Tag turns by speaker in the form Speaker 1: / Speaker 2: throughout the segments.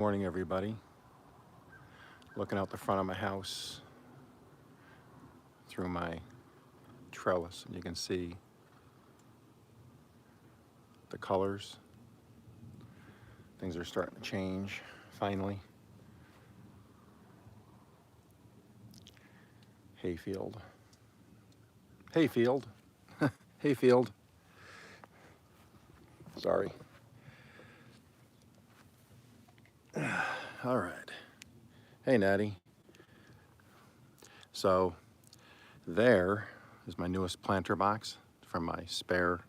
Speaker 1: Morning, everybody. Looking out the front of my house through my trellis, and you can see the colors. Things are starting to change, finally. Hayfield. Hayfield. Hayfield. Sorry. All right. Hey, Natty. So there is my newest planter box from my spare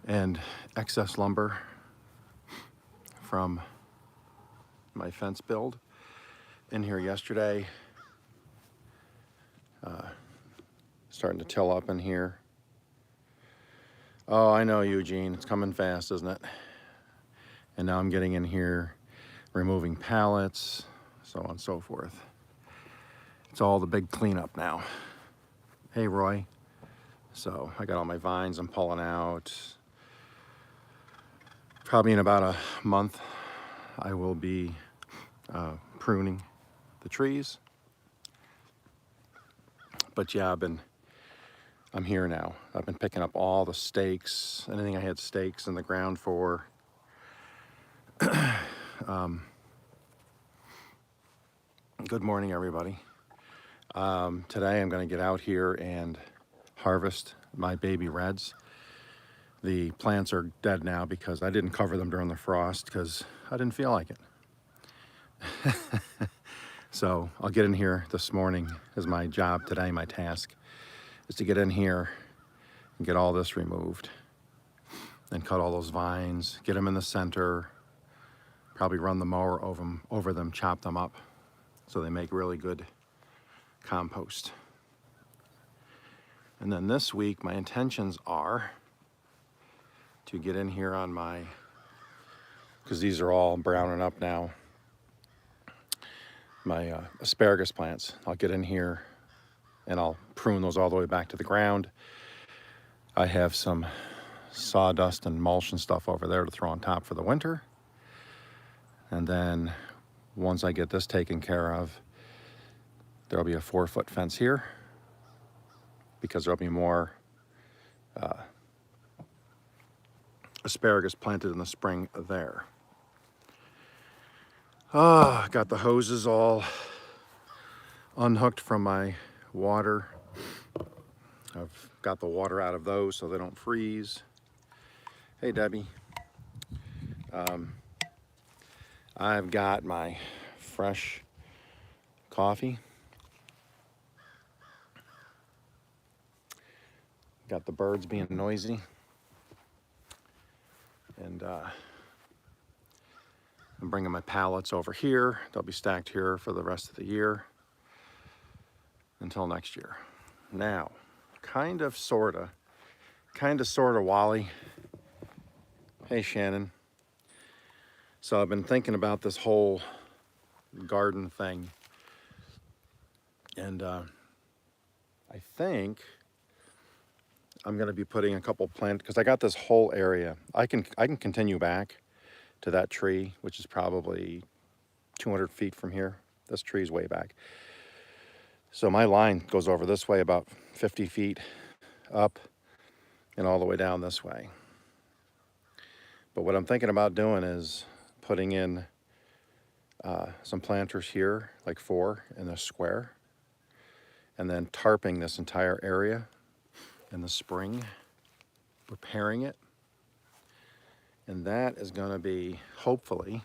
Speaker 1: and excess lumber from my fence build. In here yesterday, starting to till up in here. Oh, I know, Eugene, it's coming fast, isn't it? And now I'm getting in here, removing pallets, so on and so forth. It's all the big cleanup now. Hey, Roy. So I got all my vines I'm pulling out. Probably in about a month, I will be pruning the trees. But yeah, I'm here now. I've been picking up all the stakes, anything I had stakes in the ground for. Good morning, everybody. Today I'm going to get out here and harvest my baby reds. The plants are dead now because I didn't cover them during the frost because I didn't feel like it. So I'll get in here this morning as my job today, my task is to get in here and get all this removed and cut all those vines, get them in the center, probably run the mower over them, chop them up so they make really good compost. And then this week, my intentions are to get in here on because these are all browning up now, my asparagus plants. I'll get in here and I'll prune those all the way back to the ground. I have some sawdust and mulch and stuff over there to throw on top for the winter. And then once I get this taken care of, there'll be a 4-foot fence here because there'll be more asparagus planted in the spring there. Got the hoses all unhooked from my water. I've got the water out of those so they don't freeze. Hey, Debbie. I've got my fresh coffee. Got the birds being noisy. And I'm bringing my pallets over here. They'll be stacked here for the rest of the year until next year. Now, kind of, sorta, Wally. Hey, Shannon. So I've been thinking about this whole garden thing. And I think I'm gonna be putting a couple because I got this whole area. I can continue back to that tree, which is probably 200 feet from here. This tree's way back. So my line goes over this way about 50 feet up and all the way down this way. But what I'm thinking about doing is putting in some planters here, like 4 in a square, and then tarping this entire area in the spring, preparing it. And that is going to be, hopefully,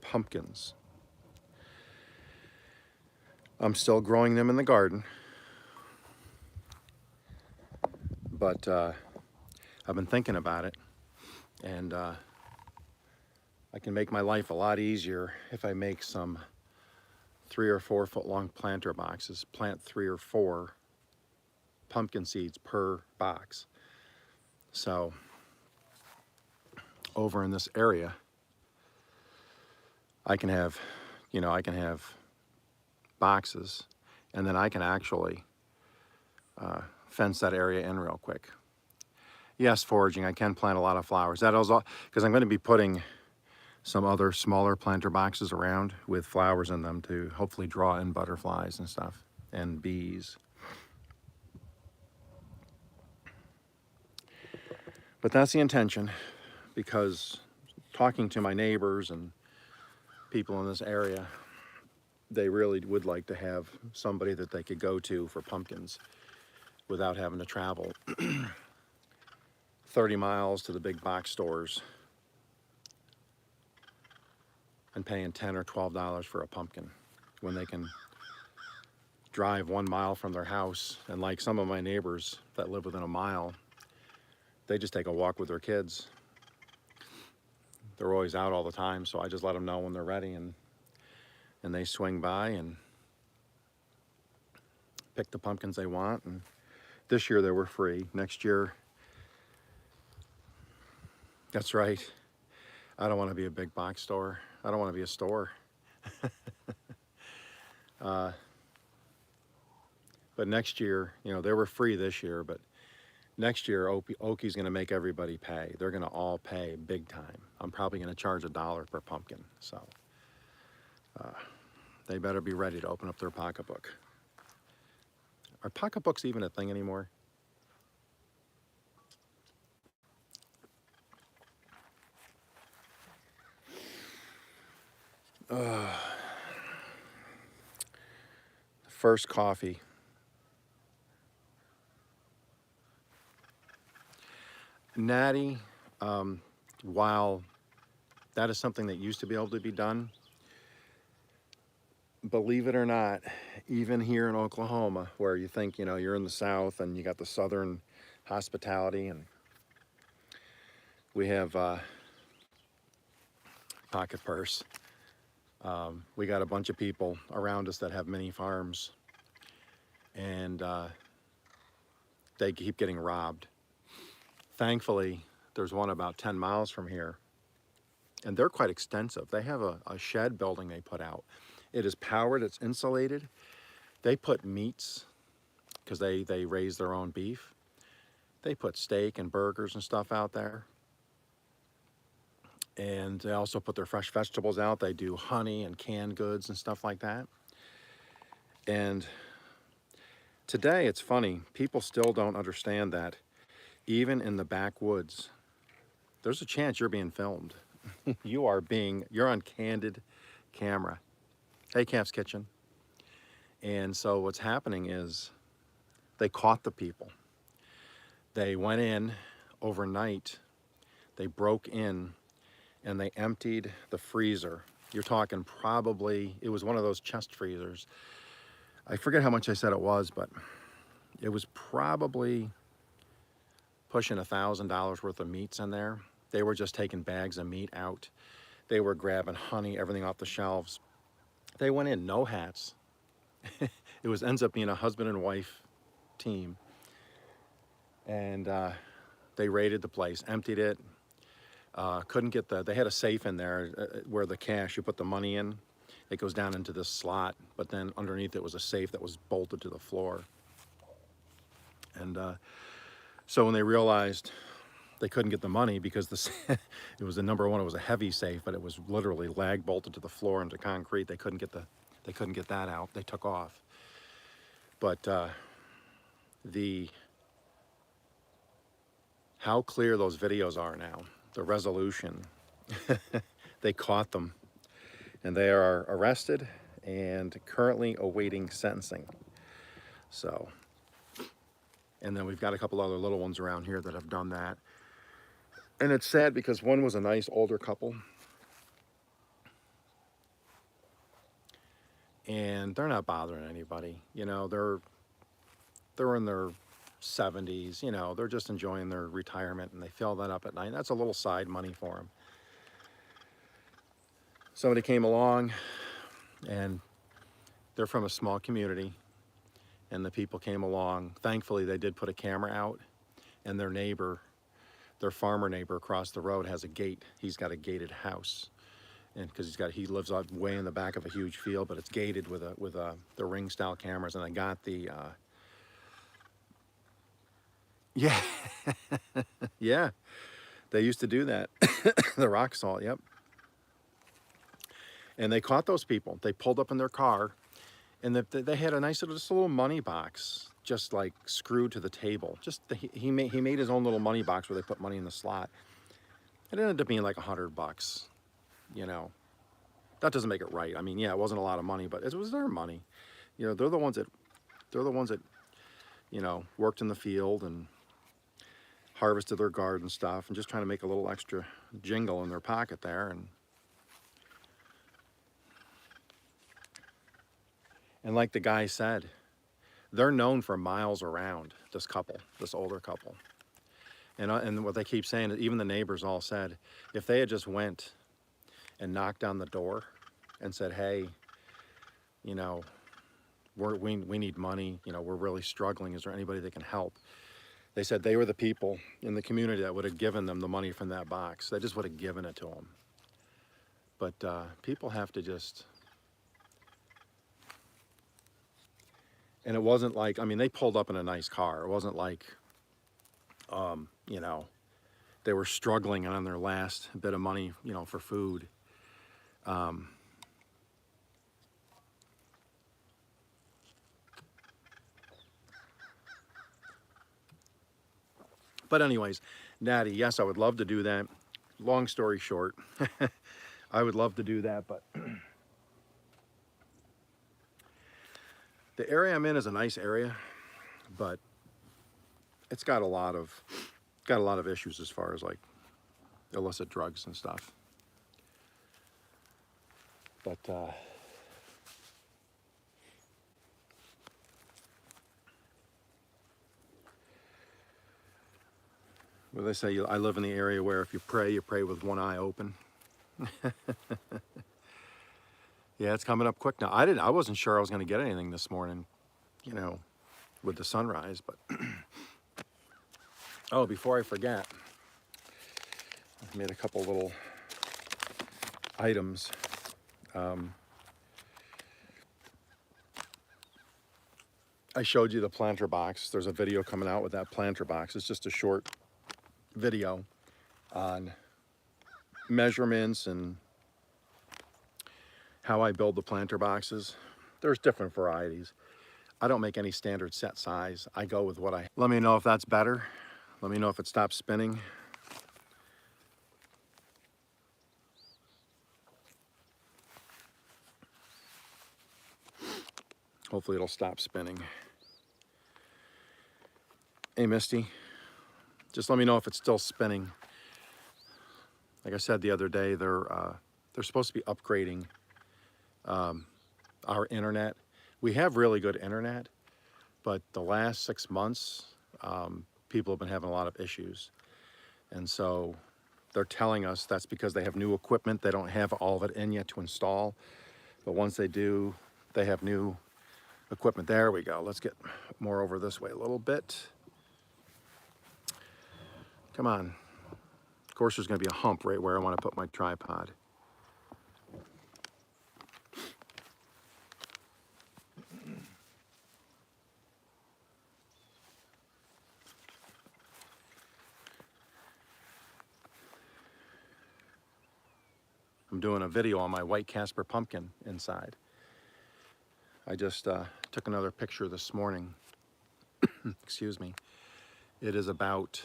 Speaker 1: pumpkins. I'm still growing them in the garden, but I've been thinking about it, and I can make my life a lot easier if I make some 3 or 4 foot long planter boxes, plant 3 or 4 pumpkin seeds per box. So over in this area, I can have boxes, and then I can actually fence that area in real quick. Yes, foraging. I can plant a lot of flowers. That is all because I'm going to be putting some other smaller planter boxes around with flowers in them to hopefully draw in butterflies and stuff and bees. But that's the intention, because talking to my neighbors and people in this area, they really would like to have somebody that they could go to for pumpkins without having to travel 30 miles to the big box stores and paying $10 or $12 for a pumpkin when they can drive 1 mile from their house. And like some of my neighbors that live within a mile, they just take a walk with their kids. They're always out all the time, so I just let them know when they're ready, and they swing by and pick the pumpkins they want. And this year they were free. Next year, that's right, I don't want to be a big box store. I don't want to be a store. But next year, you know, they were free this year, but next year, Okies going to make everybody pay. They're going to all pay big time. I'm probably going to charge $1 per pumpkin. So they better be ready to open up their pocketbook. Are pocketbooks even a thing anymore? First coffee. Natty, while that is something that used to be able to be done, believe it or not, even here in Oklahoma, where you think, you know, you're in the South and you got the Southern hospitality, and we have pocket purse. We got a bunch of people around us that have mini farms, and they keep getting robbed. Thankfully, there's one about 10 miles from here, and they're quite extensive. They have a shed building they put out. It is powered, it's insulated. They put meats, because they raise their own beef. They put steak and burgers and stuff out there. And they also put their fresh vegetables out. They do honey and canned goods and stuff like that. And today, it's funny, people still don't understand that even in the backwoods, there's a chance you're being filmed. You're on candid camera. Hey, Camp's Kitchen. And so what's happening is they caught the people. They went in overnight, they broke in, and they emptied the freezer. You're talking probably, it was one of those chest freezers. I forget how much I said it was, but it was probably pushing $1,000 worth of meats in there. They were just taking bags of meat out. They were grabbing honey, everything off the shelves. They went in, no hats. It ends up being a husband and wife team. And they raided the place, emptied it. Couldn't get they had a safe in there where the cash, you put the money in, it goes down into this slot, but then underneath it was a safe that was bolted to the floor. And so when they realized they couldn't get the money, because it was number one, it was a heavy safe, but it was literally lag bolted to the floor into concrete. They couldn't get that out. They took off. But how clear those videos are now, the resolution. They caught them, and they are arrested and currently awaiting sentencing. So, and then we've got a couple other little ones around here that have done that. And it's sad because one was a nice older couple, and they're not bothering anybody. You know, they're in their 70s, you know, they're just enjoying their retirement, and they fill that up at night. That's a little side money for them. Somebody came along, and they're from a small community, and the people came along. Thankfully, they did put a camera out, and their farmer neighbor across the road has a gate. He's got a gated house, and because he lives out way in the back of a huge field, but it's gated with the ring style cameras. And I got the Yeah, yeah, they used to do that. The rock salt, yep. And they caught those people. They pulled up in their car, and they had a nice little, just a little money box, just like screwed to the table. He made his own little money box where they put money in the slot. It ended up being like $100, you know. That doesn't make it right. I mean, yeah, it wasn't a lot of money, but it was their money. You know, they're the ones that, you know, worked in the field and harvested their garden stuff and just trying to make a little extra jingle in their pocket there. And like the guy said, they're known for miles around, this couple, this older couple. And what they keep saying, even the neighbors all said, if they had just went and knocked on the door and said, hey, you know, we need money, you know, we're really struggling, is there anybody that can help? They said they were the people in the community that would have given them the money from that box. They just would have given it to them. But people have to just, and it wasn't like, I mean, they pulled up in a nice car. It wasn't like, you know, they were struggling on their last bit of money, you know, for food. But anyways, Natty, yes, I would love to do that. Long story short, I would love to do that, but the area I'm in is a nice area, but it's got a lot of issues as far as like illicit drugs and stuff. But what do they say? I live in the area where if you pray with one eye open. Yeah, it's coming up quick now. I wasn't sure I was going to get anything this morning, you know, with the sunrise, but oh, before I forget, I made a couple little items. I showed you the planter box. There's a video coming out with that planter box. It's just a short video on measurements and how I build the planter boxes. There's different varieties. I don't make any standard set size. I go with what I... Let me know if that's better. Let me know if it stops spinning. Hopefully it'll stop spinning. Hey, Misty, just let me know if it's still spinning. Like I said the other day, they're supposed to be upgrading our internet. We have really good internet, but the last 6 months, people have been having a lot of issues. And so they're telling us that's because they have new equipment. They don't have all of it in yet to install. But once they do, they have new equipment. There we go. Let's get more over this way a little bit. Come on. Of course, there's going to be a hump right where I want to put my tripod. I'm doing a video on my white Casper pumpkin inside. I just took another picture this morning. Excuse me. It is about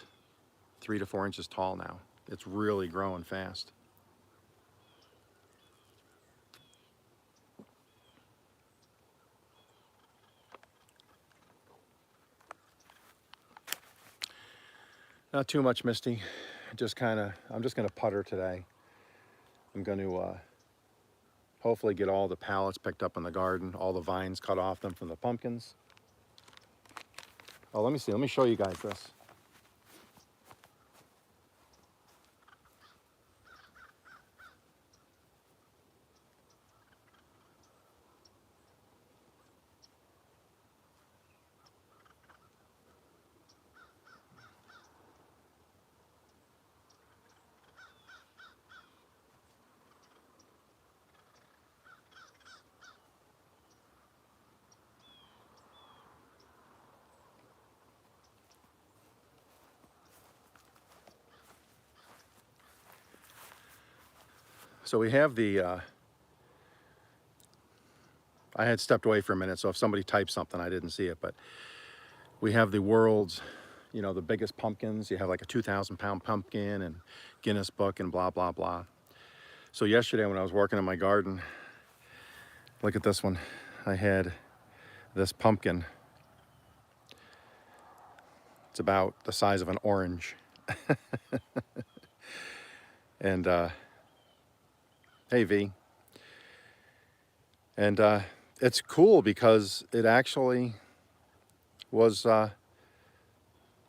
Speaker 1: 3 to 4 inches tall now. It's really growing fast. Not too much, Misty. I'm just gonna putter today. I'm going to hopefully get all the pallets picked up in the garden, all the vines cut off them from the pumpkins. Oh, let me see. Let me show you guys this. So we have the, I had stepped away for a minute, so if somebody typed something, I didn't see it, but we have the world's, you know, the biggest pumpkins. You have like a 2,000-pound pumpkin and Guinness Book and blah, blah, blah. So yesterday when I was working in my garden, look at this one. I had this pumpkin. It's about the size of an orange. And hey, V. And it's cool because it actually was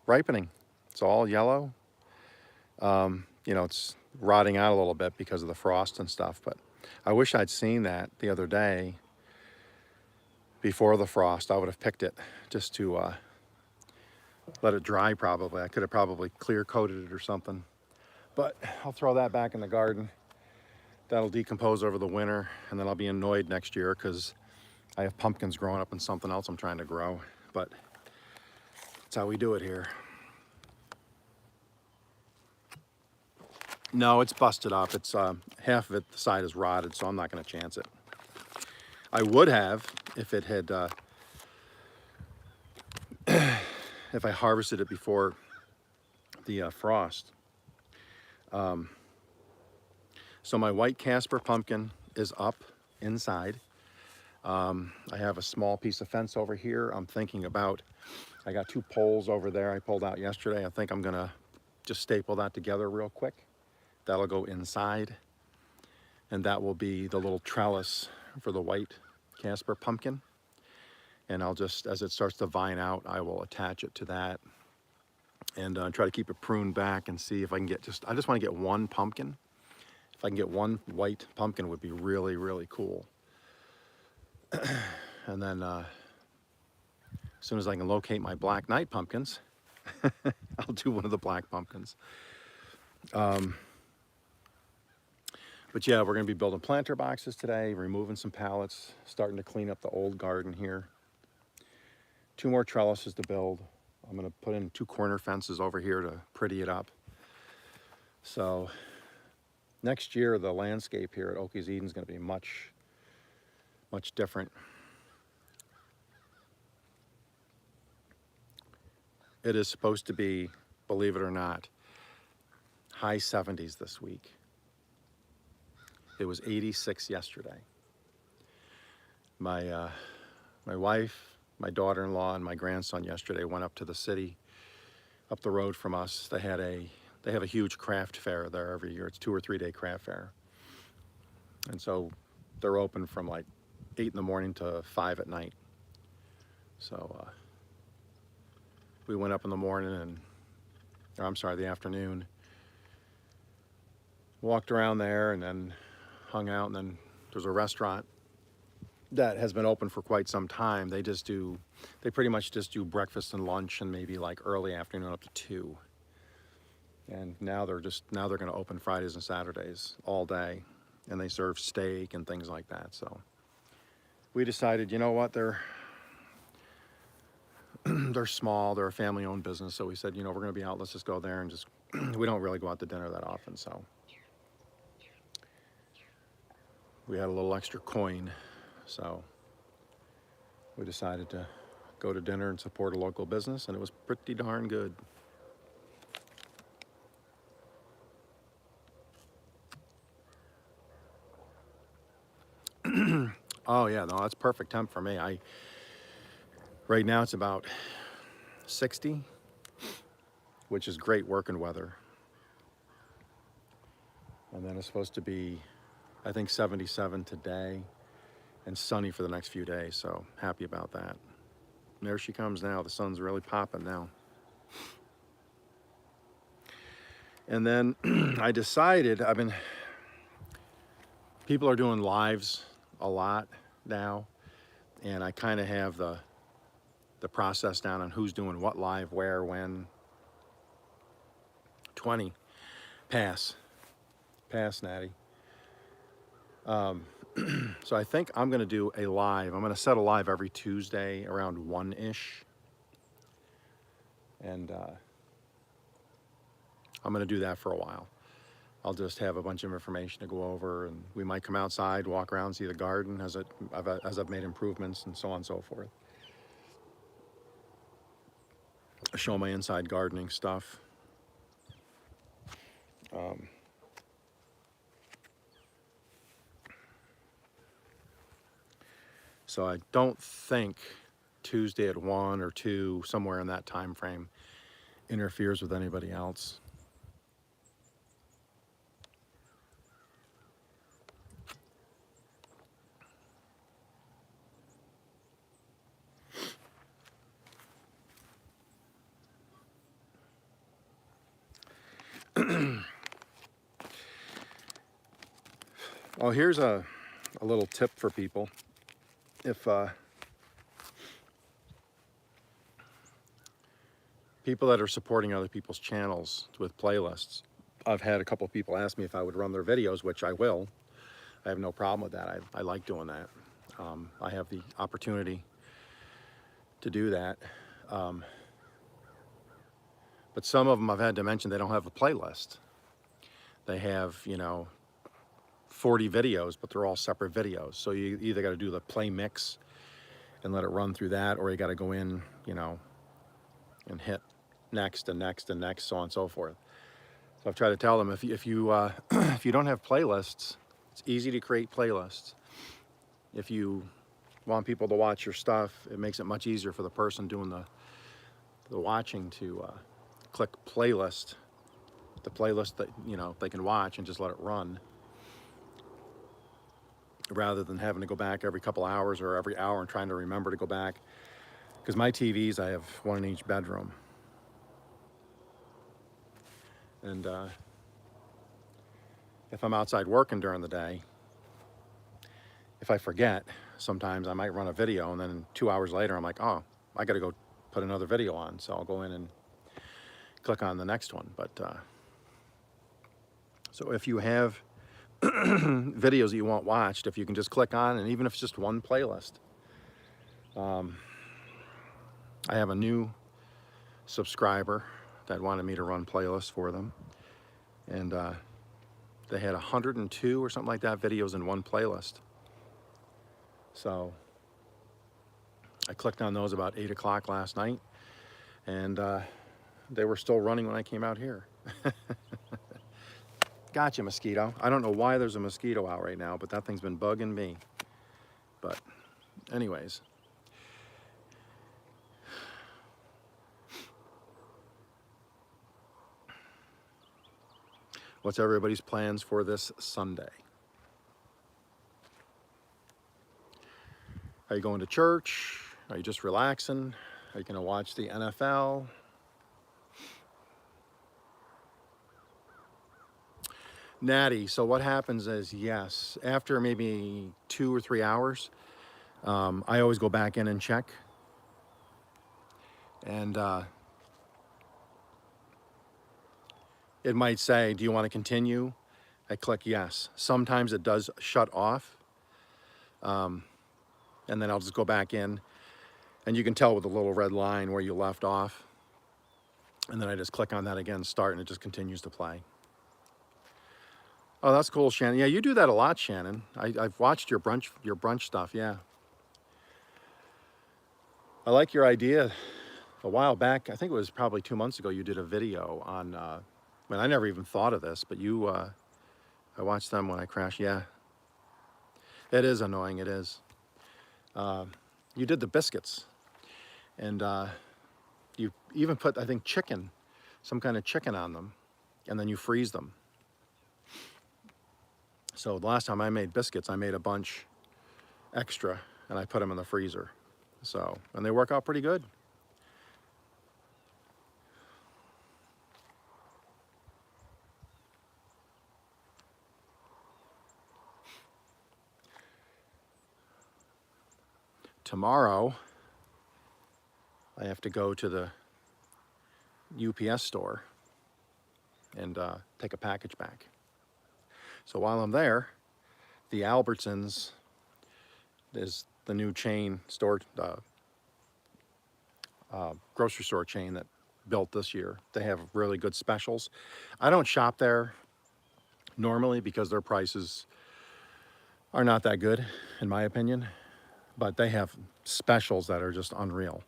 Speaker 1: ripening. It's all yellow. You know, it's rotting out a little bit because of the frost and stuff, but I wish I'd seen that the other day before the frost. I would have picked it just to let it dry probably. I could have probably clear coated it or something, but I'll throw that back in the garden. That'll decompose over the winter, and then I'll be annoyed next year because I have pumpkins growing up in something else I'm trying to grow, but that's how we do it here. No, it's busted up. It's half of it, the side is rotted, so I'm not going to chance it. I would have if it had, if I harvested it before the frost. So my white Casper pumpkin is up inside. I have a small piece of fence over here. I'm thinking about, I got 2 poles over there I pulled out yesterday. I think I'm gonna just staple that together real quick. That'll go inside, and that will be the little trellis for the white Casper pumpkin. And I'll just, as it starts to vine out, I will attach it to that and try to keep it pruned back and see if I can get I just want to get 1 pumpkin. If I can get 1 white pumpkin, it would be really, really cool. And then as soon as I can locate my Black Knight pumpkins, I'll do one of the black pumpkins. But yeah, we're going to be building planter boxes today, removing some pallets, starting to clean up the old garden here. 2 more trellises to build. I'm going to put in 2 corner fences over here to pretty it up. So next year, the landscape here at Okies Eden is going to be much, much different. It is supposed to be, believe it or not, high 70s this week. It was 86 yesterday. My wife, my daughter-in-law, and my grandson yesterday went up to the city, up the road from us. They have a huge craft fair there every year. It's 2 or 3 day craft fair. And so they're open from like 8 in the morning to 5 at night. So we went up in the morning and, or I'm sorry, the afternoon, walked around there and then hung out, and then there's a restaurant that has been open for quite some time. They pretty much just do breakfast and lunch and maybe like early afternoon up to 2. And now they're going to open Fridays and Saturdays all day, and they serve steak and things like that. So we decided, you know what, they're small, they're a family-owned business. So we said, you know, we're going to be out, let's just go there and just, we don't really go out to dinner that often. So we had a little extra coin, so we decided to go to dinner and support a local business, and it was pretty darn good. Oh yeah, no, that's perfect temp for me. Right now it's about 60, which is great working weather. And then it's supposed to be, I think, 77 today and sunny for the next few days, so happy about that. And there she comes now. The sun's really popping now. And then I decided, people are doing lives a lot now, and I kind of have the process down on who's doing what live, where, when. 20. Pass, Natty. So I think I'm going to do a live. I'm going to set a live every Tuesday around 1-ish. And I'm going to do that for a while. I'll just have a bunch of information to go over, and we might come outside, walk around, see the garden as I've made improvements, and so on and so forth. Show my inside gardening stuff. So I don't think Tuesday at 1 or 2, somewhere in that time frame, interferes with anybody else. Well, here's a little tip for people. If people that are supporting other people's channels with playlists, I've had a couple of people ask me if I would run their videos, which I will. I have no problem with that. I like doing that. I have the opportunity to do that. But some of them I've had to mention they don't have a playlist. They have, 40 videos, but they're all separate videos. So you either got to do the play mix and let it run through that, or you got to go in, and hit next and next and next, so on and so forth. So I've tried to tell them if you if you don't have playlists, it's easy to create playlists. If you want people to watch your stuff, it makes it much easier for the person doing the watching to click playlist, the playlist that they can watch, and just let it run, rather than having to go back every couple hours or every hour and trying to remember to go back. Because my TVs, I have one in each bedroom. And if I'm outside working during the day, if I forget, sometimes I might run a video, and then 2 hours later I'm like, oh, I got to go put another video on. So I'll go in and click on the next one. But so if you have videos that you want watched, if you can just click on, and even if it's just one playlist. I have a new subscriber that wanted me to run playlists for them, and they had 102 or something like that videos in one playlist. So I clicked on those about 8 o'clock last night, and they were still running when I came out here. Gotcha, mosquito. I don't know why there's a mosquito out right now, but that thing's been bugging me. But anyways, what's everybody's plans for this Sunday? Are you going to church? Are you just relaxing? Are you going to watch the NFL? Natty, so what happens is, yes, after maybe 2 or 3 hours, I always go back in and check. And it might say, do you want to continue? I click yes. Sometimes it does shut off. And then I'll just go back in. And you can tell with the little red line where you left off. And then I just click on that again, start, and it just continues to play. Oh, that's cool, Shannon. Yeah, you do that a lot, Shannon. I've watched your brunch stuff, yeah. I like your idea. A while back, I think it was probably 2 months ago, you did a video on, I never even thought of this, but I watched them when I crashed. Yeah, it is annoying, it is. You did the biscuits, and you even put, I think, some kind of chicken on them, and then you freeze them. So the last time I made biscuits, I made a bunch extra, and I put them in the freezer. So, and they work out pretty good. Tomorrow, I have to go to the UPS store and take a package back. So while I'm there, the Albertsons is the new chain store, grocery store chain that built this year. They have really good specials. I don't shop there normally because their prices are not that good, in my opinion. But they have specials that are just unreal.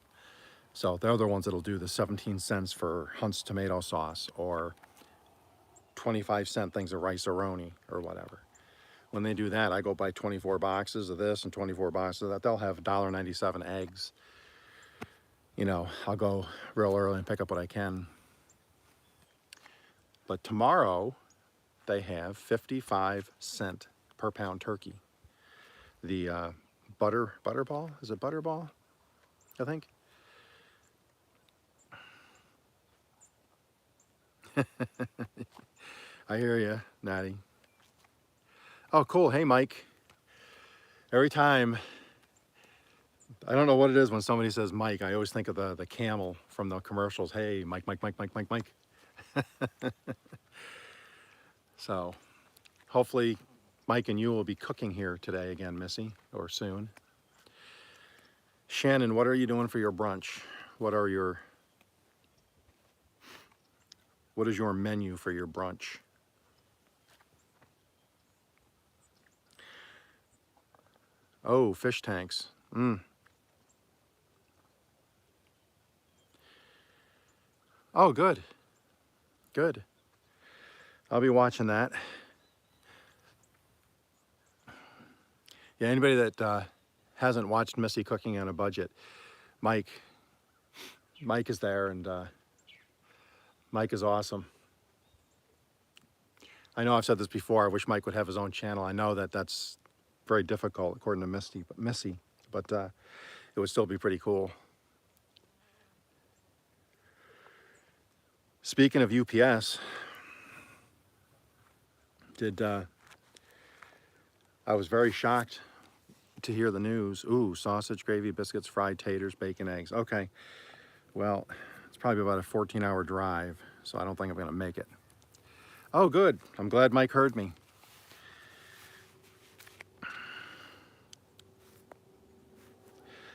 Speaker 1: So they're the ones that'll do the 17 cents for Hunt's tomato sauce, or 25-cent things of rice-a-roni or whatever. When they do that, I go buy 24 boxes of this and 24 boxes of that. They'll have $1.97 eggs. You know, I'll go real early and pick up what I can. But tomorrow, they have 55-cent per pound turkey. The butterball, is it butterball? I think. I hear you, Natty. Oh, cool. Hey, Mike. Every time, I don't know what it is when somebody says Mike, I always think of the camel from the commercials. Hey, Mike, Mike, Mike, Mike, Mike, Mike. So, hopefully, Mike and you will be cooking here today again, Missy, or soon. Shannon, what are you doing for your brunch? What is your menu for your brunch? Oh, fish tanks. Oh, good. Good. I'll be watching that. Yeah, anybody that hasn't watched Missy cooking on a budget, Mike is there, and Mike is awesome. I know I've said this before. I wish Mike would have his own channel. I know that that's very difficult according to Missy, but it would still be pretty cool. Speaking of UPS, I was very shocked to hear the news. Ooh, sausage, gravy, biscuits, fried taters, bacon, eggs. Okay, well, it's probably about a 14-hour drive, so I don't think I'm gonna make it. Oh, good. I'm glad Mike heard me.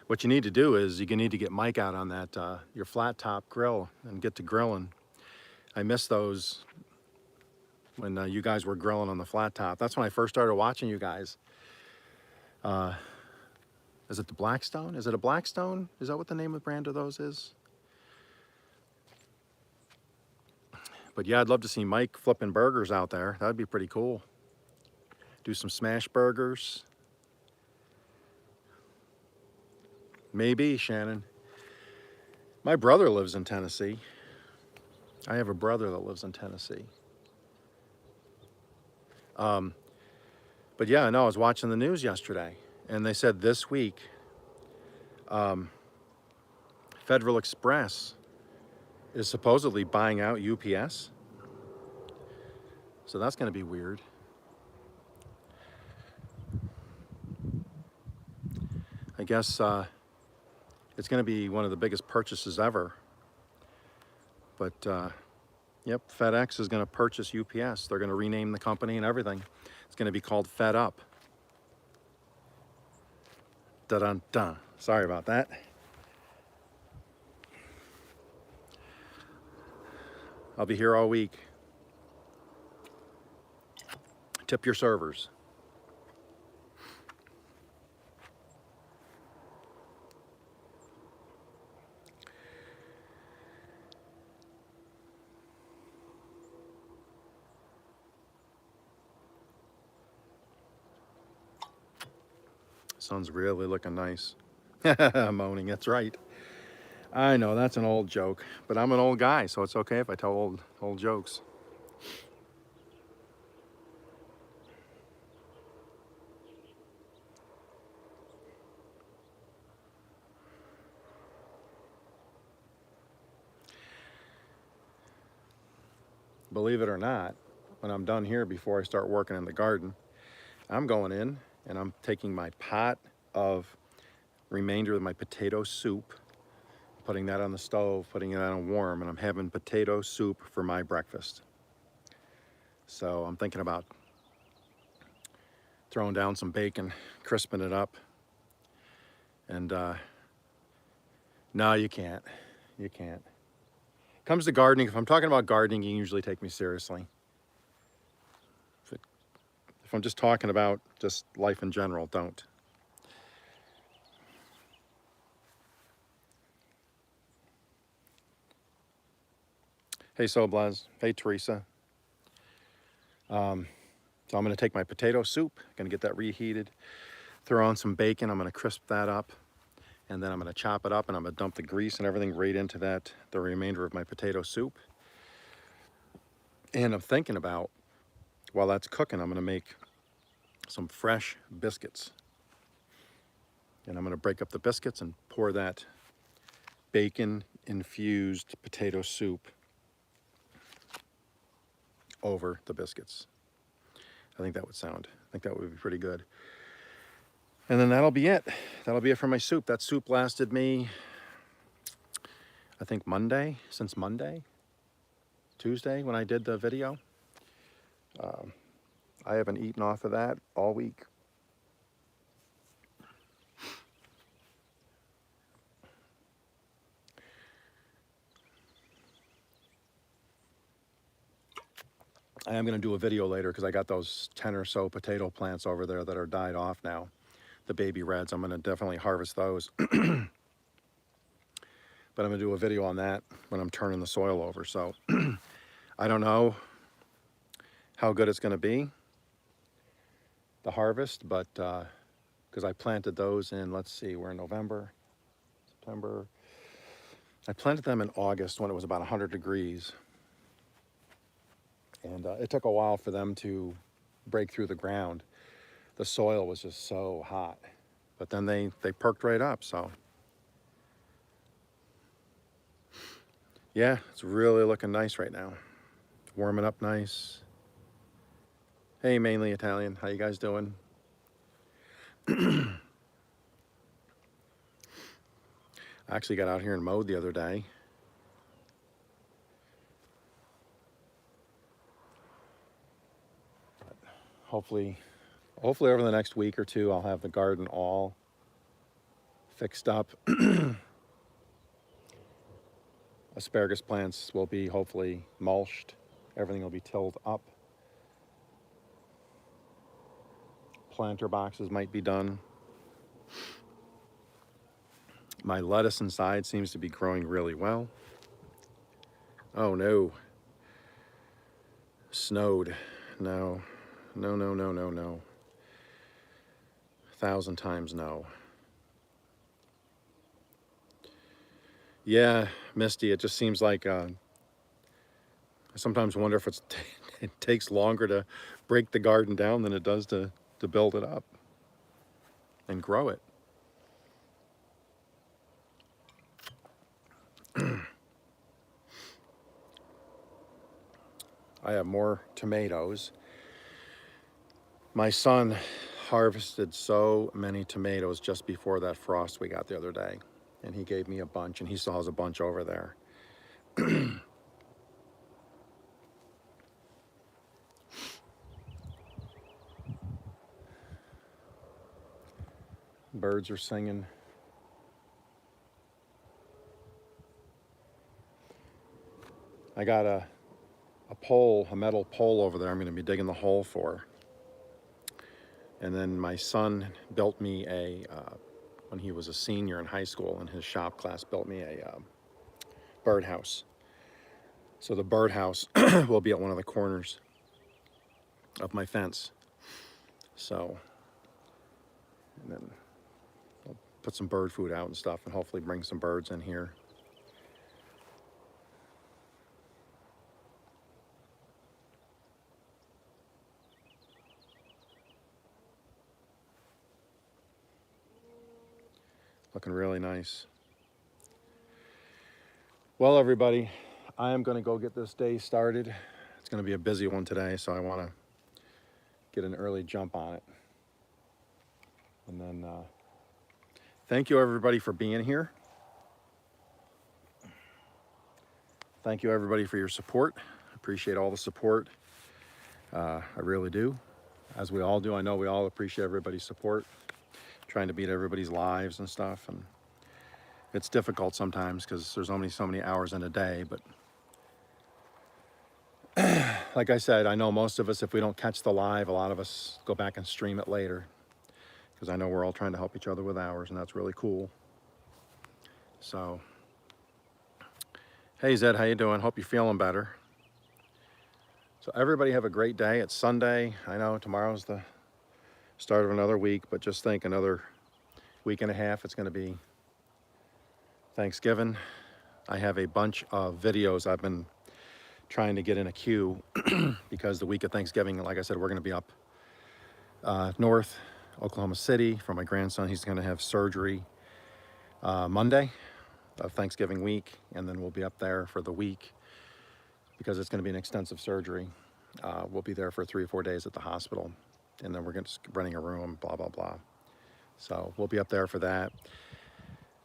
Speaker 1: What you need to do is you need to get Mike out on that your flat top grill and get to grilling. I miss those when you guys were grilling on the flat top. That's when I first started watching you guys. Is it the Blackstone? Is it a Blackstone? Is that what the name of the brand of those is? But yeah, I'd love to see Mike flipping burgers out there. That'd be pretty cool. Do some smash burgers. Maybe, Shannon. My brother lives in Tennessee. I have a brother that lives in Tennessee. But yeah, no, I was watching the news yesterday, and they said this week, Federal Express is supposedly buying out UPS. So that's going to be weird. I guess it's going to be one of the biggest purchases ever. But yep, FedEx is going to purchase UPS. They're going to rename the company and everything. It's going to be called Fed Up. Dun-dun-dun. Sorry about that. I'll be here all week. Tip your servers. Sun's really looking nice. Moaning, that's right. I know, that's an old joke, but I'm an old guy, so it's okay if I tell old jokes. Believe it or not, when I'm done here, before I start working in the garden, I'm going in and I'm taking my pot of remainder of my potato soup, putting that on the stove, putting it on warm, and I'm having potato soup for my breakfast. So I'm thinking about throwing down some bacon, crisping it up, and no, you can't. You can't. Comes to gardening, if I'm talking about gardening, you usually take me seriously. If I'm just talking about just life in general, don't. Hey, Soblaz. Hey, Teresa. So I'm going to take my potato soup, going to get that reheated, throw on some bacon. I'm going to crisp that up, and then I'm going to chop it up, and I'm going to dump the grease and everything right into that, the remainder of my potato soup. And I'm thinking about, while that's cooking, I'm going to make some fresh biscuits. And I'm going to break up the biscuits and pour that bacon-infused potato soup over the biscuits. I think that would be pretty good. And then that'll be it. That'll be it for my soup. That soup lasted me, I think since Monday, Tuesday when I did the video. I haven't eaten off of that all week. I am going to do a video later because I got those 10 or so potato plants over there that are died off now. The baby reds, I'm going to definitely harvest those. But I'm going to do a video on that when I'm turning the soil over. So I don't know how good it's going to be, the harvest, but because I planted those in, let's see, we're in November, September. I planted them in August when it was about 100 degrees. And it took a while for them to break through the ground. The soil was just so hot. But then they perked right up, so. Yeah, it's really looking nice right now. Warming up nice. Hey, mainly Italian, how you guys doing? I actually got out here and mowed the other day. But hopefully over the next week or two, I'll have the garden all fixed up. Asparagus plants will be hopefully mulched. Everything will be tilled up. Planter boxes might be done. My lettuce inside seems to be growing really well. Oh no. Snowed. No. No, no, no, no, no. 1,000 times no. Yeah, Misty, it just seems like I sometimes wonder if it takes longer to break the garden down than it does to build it up and grow it. I have more tomatoes. My son harvested so many tomatoes just before that frost we got the other day. And he gave me a bunch, and he still has a bunch over there. Birds are singing. I got a metal pole over there I'm going to be digging the hole for. And then my son built me when he was a senior in high school in his shop class, built me a birdhouse. So the birdhouse will be at one of the corners of my fence. So, and then I'll put some bird food out and stuff and hopefully bring some birds in here. Looking really nice. Well, everybody, I am going to go get this day started. It's going to be a busy one today, so I want to get an early jump on it. And then thank you, everybody, for being here. Thank you, everybody, for your support. I appreciate all the support. I really do, as we all do. I know we all appreciate everybody's support, trying to beat everybody's lives and stuff. And it's difficult sometimes because there's only so many hours in a day, but like I said, I know most of us, if we don't catch the live, a lot of us go back and stream it later, because I know we're all trying to help each other with ours, and that's really cool. So, hey Zed, how you doing? Hope you're feeling better. So everybody have a great day. It's Sunday. I know tomorrow's the start of another week, but just think, another week and a half, it's going to be Thanksgiving. I have a bunch of videos I've been trying to get in a queue because the week of Thanksgiving, like I said, we're going to be up north, Oklahoma City, for my grandson. He's going to have surgery Monday of Thanksgiving week, and then we'll be up there for the week because it's going to be an extensive surgery. We'll be there for 3 or 4 days at the hospital, and then we're going to renting a room, blah, blah, blah. So we'll be up there for that.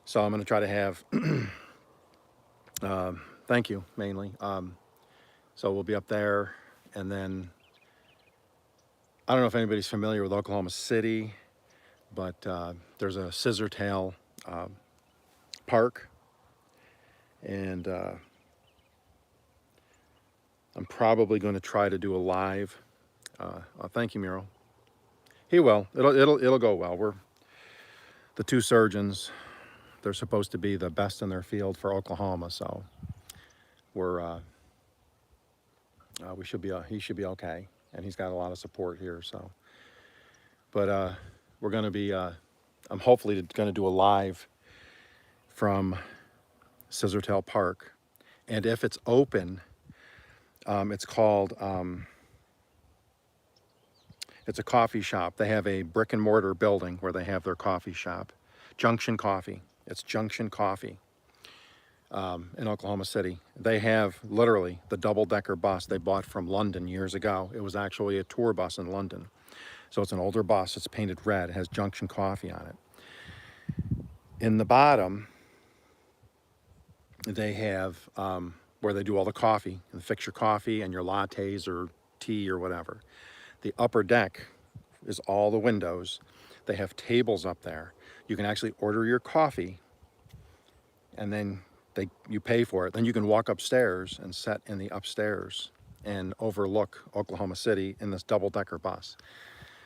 Speaker 1: So I'm going to try to have, thank you, mainly. So we'll be up there, and then, I don't know if anybody's familiar with Oklahoma City, but there's a Scissortail park, and I'm probably going to try to do a live. Thank you, Muriel. He will. It'll go well. We're the 2 surgeons. They're supposed to be the best in their field for Oklahoma, so we're he should be okay, and he's got a lot of support here. So, but we're going to be. I'm hopefully going to do a live from Scissortail Park, and if it's open, it's called. It's a coffee shop. They have a brick and mortar building where they have their coffee shop. Junction Coffee. It's Junction Coffee in Oklahoma City. They have literally the double-decker bus they bought from London years ago. It was actually a tour bus in London. So it's an older bus. It's painted red. It has Junction Coffee on it. In the bottom, they have where they do all the coffee, and fix your coffee and your lattes or tea or whatever. The upper deck is all the windows. They have tables up there. You can actually order your coffee, and then you pay for it. Then you can walk upstairs and sit in the upstairs and overlook Oklahoma City in this double-decker bus.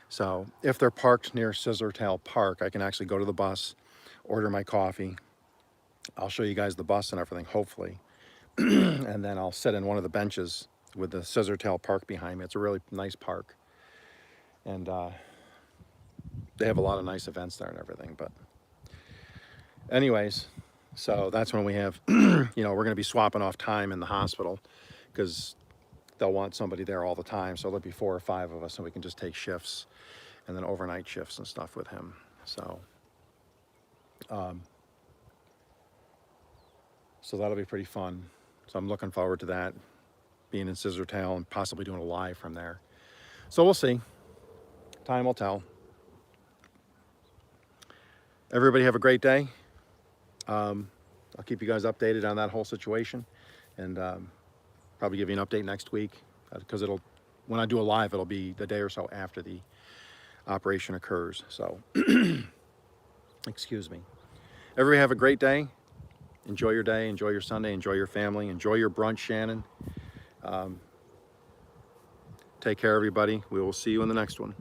Speaker 1: So if they're parked near Scissortail Park, I can actually go to the bus, order my coffee. I'll show you guys the bus and everything, hopefully. And then I'll sit in one of the benches with the Scissortail Park behind me. It's a really nice park. And they have a lot of nice events there and everything. But anyways, so that's when we have, we're going to be swapping off time in the hospital because they'll want somebody there all the time. So there'll be 4 or 5 of us, and we can just take shifts and then overnight shifts and stuff with him. So, so that'll be pretty fun. So I'm looking forward to that, being in Scissortail and possibly doing a live from there. So we'll see. Time will tell. Everybody have a great day. I'll keep you guys updated on that whole situation, and probably give you an update next week because when I do a live, it'll be the day or so after the operation occurs. So, excuse me. Everybody have a great day. Enjoy your day. Enjoy your Sunday. Enjoy your family. Enjoy your brunch, Shannon. Take care, everybody. We will see you in the next one.